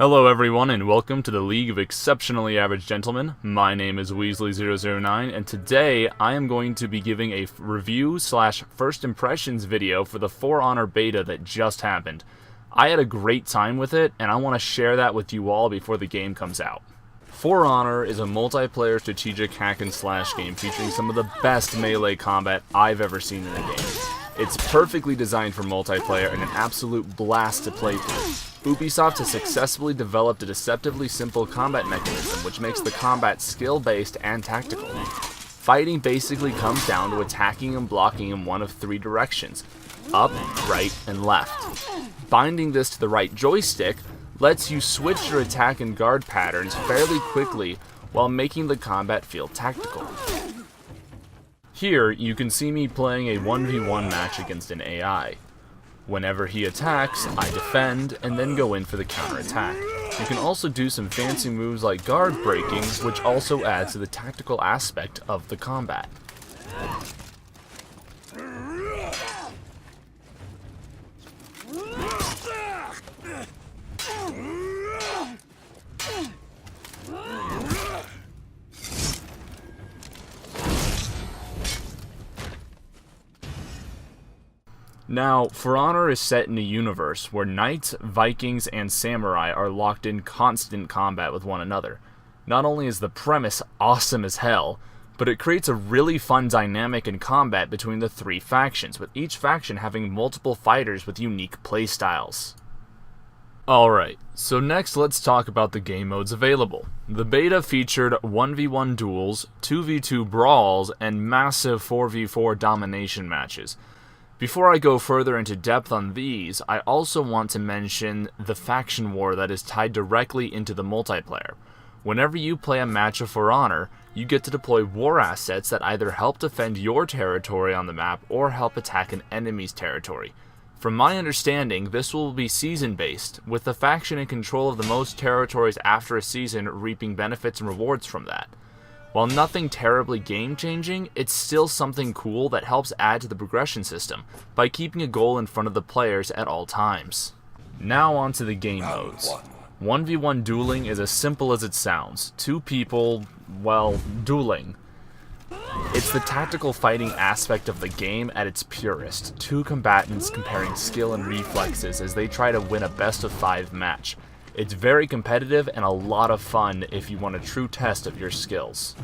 Hello everyone and welcome to the League of Exceptionally Average Gentlemen. My name is Weasley009 and today I am going to be giving a review slash first impressions video for the For Honor beta that just happened. I had a great time with it and I want to share that with you all before the game comes out. For Honor is a multiplayer strategic hack and slash game featuring some of the best melee combat I've ever seen in a game. It's perfectly designed for multiplayer and an absolute blast to play through. Ubisoft has successfully developed a deceptively simple combat mechanism which makes the combat skill-based and tactical. Fighting basically comes down to attacking and blocking in one of three directions: up, right, and left. Binding this to the right joystick lets you switch your attack and guard patterns fairly quickly while making the combat feel tactical. Here, you can see me playing a 1v1 match against an AI. Whenever he attacks, I defend, and then go in for the counterattack. You can also do some fancy moves like guard breaking, which also adds to the tactical aspect of the combat. Now, For Honor is set in a universe where knights, Vikings, and samurai are locked in constant combat with one another. Not only is the premise awesome as hell, but it creates a really fun dynamic in combat between the three factions, with each faction having multiple fighters with unique playstyles. Alright, so next let's talk about the game modes available. The beta featured 1v1 duels, 2v2 brawls, and massive 4v4 domination matches. Before I go further into depth on these, I also want to mention the faction war that is tied directly into the multiplayer. Whenever you play a match of For Honor, you get to deploy war assets that either help defend your territory on the map or help attack an enemy's territory. From my understanding, this will be season-based, with the faction in control of the most territories after a season reaping benefits and rewards from that. While nothing terribly game-changing, it's still something cool that helps add to the progression system by keeping a goal in front of the players at all times. Now on to the game modes. 1v1 dueling is as simple as it sounds. Two people, well, dueling. It's the tactical fighting aspect of the game at its purest. Two combatants comparing skill and reflexes as they try to win a best-of-5 match. It's very competitive and a lot of fun if you want a true test of your skills.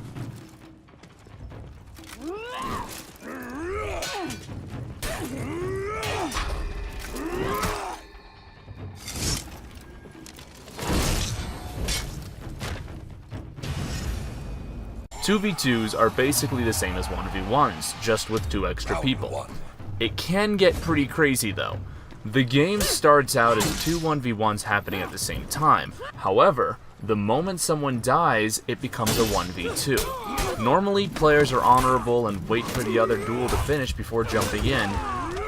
Two v2s are basically the same as 1v1s, just with 2 extra people. It can get pretty crazy though. The game starts out as 2 1v1s happening at the same time. However, the moment someone dies, it becomes a 1v2. Normally, players are honorable and wait for the other duel to finish before jumping in,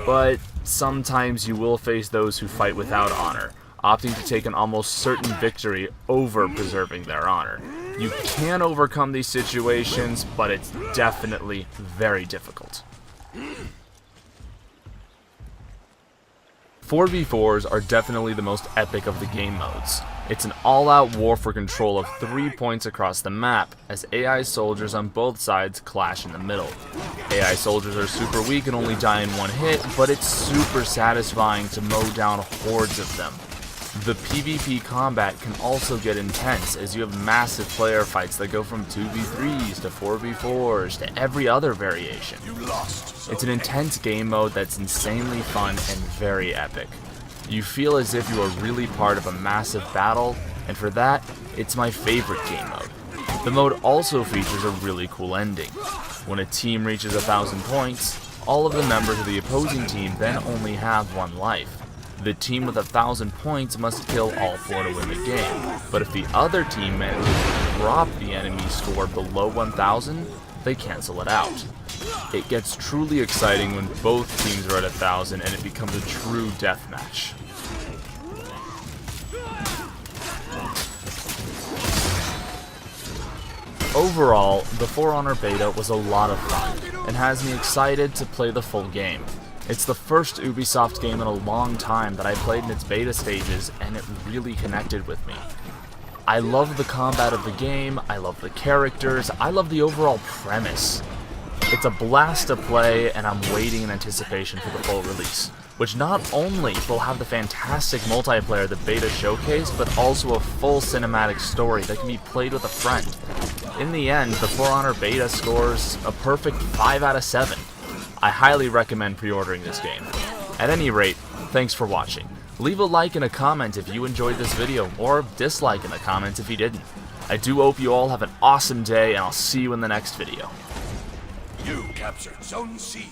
but sometimes you will face those who fight without honor, opting to take an almost certain victory over preserving their honor. You can overcome these situations, but it's definitely very difficult. 4v4s are definitely the most epic of the game modes. It's an all-out war for control of 3 points across the map, as AI soldiers on both sides clash in the middle. AI soldiers are super weak and only die in one hit, but it's super satisfying to mow down hordes of them. The PvP combat can also get intense, as you have massive player fights that go from 2v3s to 4v4s to every other variation. It's an intense game mode that's insanely fun and very epic. You feel as if you are really part of a massive battle, and for that, it's my favorite game mode. The mode also features a really cool ending. When a team reaches 1,000 points, all of the members of the opposing team then only have 1 life. The team with 1,000 points must kill all 4 to win the game, but if the other team manages to drop the enemy's score below 1,000, they cancel it out. It gets truly exciting when both teams are at 1,000 and it becomes a true deathmatch. Overall, the For Honor beta was a lot of fun and has me excited to play the full game. It's the first Ubisoft game in a long time that I played in its beta stages, and it really connected with me. I love the combat of the game, I love the characters, I love the overall premise. It's a blast to play, and I'm waiting in anticipation for the full release, which not only will have the fantastic multiplayer the beta showcased, but also a full cinematic story that can be played with a friend. In the end, the For Honor beta scores a perfect 5 out of 7. I highly recommend pre-ordering this game. At any rate, thanks for watching. Leave a like and a comment if you enjoyed this video, or dislike in the comments if you didn't. I do hope you all have an awesome day, and I'll see you in the next video. You captured Zone C.